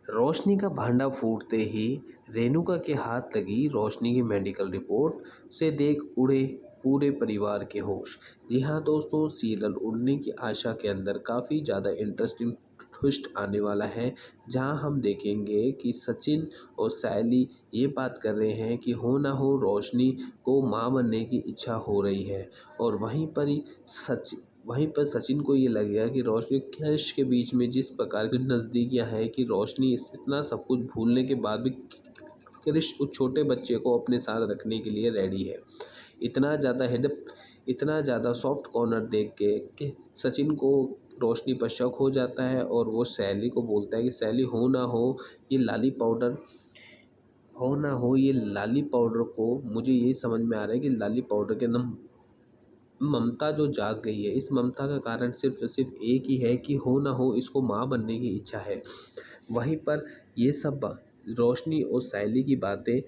रोशनी का भांडा फूटते ही रेणुका के हाथ लगी रोशनी की मेडिकल रिपोर्ट से देख उड़े पूरे परिवार के होश। जी हाँ दोस्तों, सीरियल उड़ने की आशा के अंदर काफ़ी ज़्यादा इंटरेस्टिंग ट्विस्ट आने वाला है, जहां हम देखेंगे कि सचिन और सायली ये बात कर रहे हैं कि हो ना हो रोशनी को माँ बनने की इच्छा हो रही है। और वहीं पर सचिन को ये लगेगा कि रोशनी क्रिश के बीच में जिस प्रकार की नज़दीकियाँ हैं कि रोशनी इतना सब कुछ भूलने के बाद भी क्रिश उस छोटे बच्चे को अपने साथ रखने के लिए रेडी है। इतना ज़्यादा इतना ज़्यादा सॉफ्ट कॉर्नर देख के कि सचिन को रोशनी पर शक हो जाता है और वो सैली को बोलता है कि सैली ये लाली पाउडर ये लाली पाउडर को मुझे ये समझ में आ रहा है कि लाली पाउडर के अंदर ममता जो जाग गई है, इस ममता का कारण सिर्फ़ एक ही है कि हो ना हो इसको माँ बनने की इच्छा है। वहीं पर ये सब रोशनी और सायली की बातें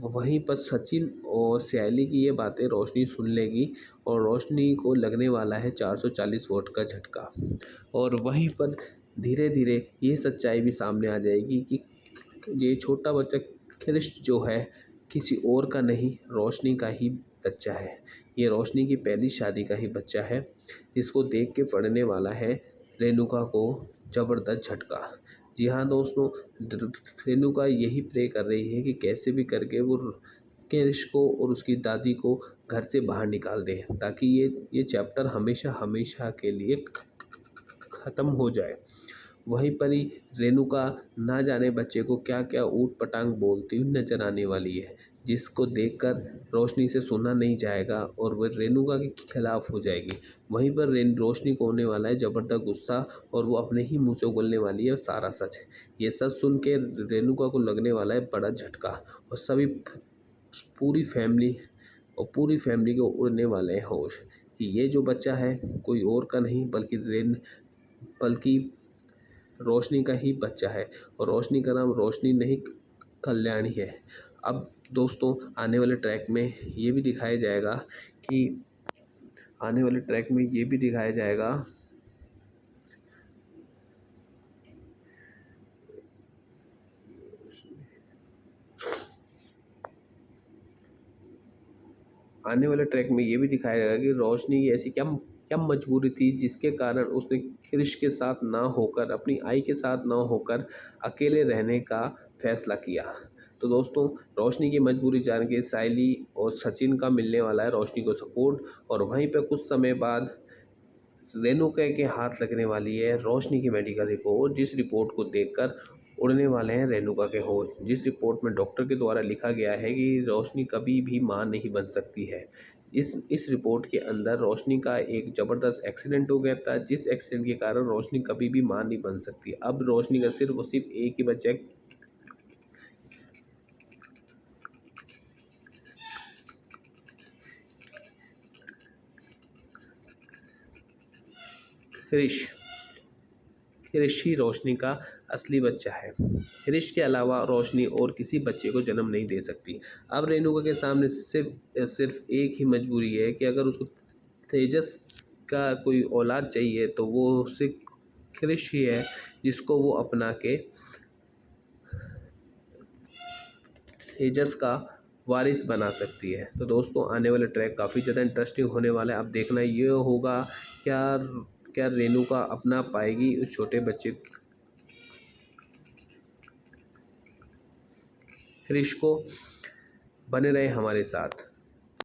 वहीं पर सचिन और सायली की ये बातें रोशनी सुन लेगी और रोशनी को लगने वाला है 440 वोट का झटका। और वहीं पर धीरे-धीरे ये सच्चाई भी सामने आ जाएगी कि ये छोटा बच्चा क्रिश जो है किसी और का नहीं, रोशनी का ही बच्चा है। ये रोशनी की पहली शादी का ही बच्चा है, जिसको देख के पड़ने वाला है रेणुका को ज़बरदस्त झटका। जी हाँ दोस्तों, रेणुका यही प्रे कर रही है कि कैसे भी करके वो क्रिश को और उसकी दादी को घर से बाहर निकाल दें, ताकि ये चैप्टर हमेशा हमेशा के लिए ख़त्म हो जाए। वहीं पर ही रेणुका ना जाने बच्चे को क्या-क्या ऊट-पटांग बोलती हुई नज़र आने वाली है, जिसको देखकर रोशनी से सुना नहीं जाएगा और वह रेणुका के खिलाफ हो जाएगी। वहीं पर रोशनी को होने वाला है ज़बरदस्त गुस्सा और वो अपने ही मुँह से बोलने वाली है सारा सच। ये सच सुन के रेणुका को लगने वाला है बड़ा झटका और पूरी फैमिली पूरी फैमिली के उड़ने वाले हैं होश कि ये जो बच्चा है कोई और का नहीं बल्कि रोशनी का ही बच्चा है और रोशनी का नाम रोशनी नहीं कल्याणी है। अब दोस्तों आने वाले ट्रैक में ये भी दिखाया जाएगा कि आने वाले ट्रैक में ये भी दिखाया जाएगा आने वाले ट्रैक में ये भी दिखाया जाएगा कि रोशनी की ऐसी क्या क्या मजबूरी थी जिसके कारण उसने क्रिश के साथ ना होकर अपनी आई के साथ ना होकर अकेले रहने का फैसला किया। तो दोस्तों रोशनी की मजबूरी जान के सायली और सचिन का मिलने वाला है रोशनी को सपोर्ट और वहीं पे कुछ समय बाद रेणुका के हाथ लगने वाली है रोशनी की मेडिकल रिपोर्ट, जिस रिपोर्ट को देखकर उड़ने वाले हैं रेणुका के होश। जिस रिपोर्ट में डॉक्टर के द्वारा लिखा गया है कि रोशनी कभी भी मां नहीं बन सकती है। इस रिपोर्ट के अंदर रोशनी का एक ज़बरदस्त एक्सीडेंट हो गया था, जिस एक्सीडेंट के कारण रोशनी कभी भी मां नहीं बन सकती। अब रोशनी का सिर्फ एक ही बच्चा है, क्रिश। क्रिश ही रोशनी का असली बच्चा है। क्रिश के अलावा रोशनी और किसी बच्चे को जन्म नहीं दे सकती। अब रेणुका के सामने सिर्फ एक ही मजबूरी है कि अगर उसको तेजस का कोई औलाद चाहिए तो वो सिर्फ क्रिश ही है, जिसको वो अपना के तेजस का वारिस बना सकती है। तो दोस्तों आने वाले ट्रैक काफ़ी ज़्यादा इंटरेस्टिंग होने वाला है। अब देखना ये होगा क्या क्या रेणुका अपना पाएगी उस छोटे बच्चे क्रिश को। बने रहे हमारे साथ।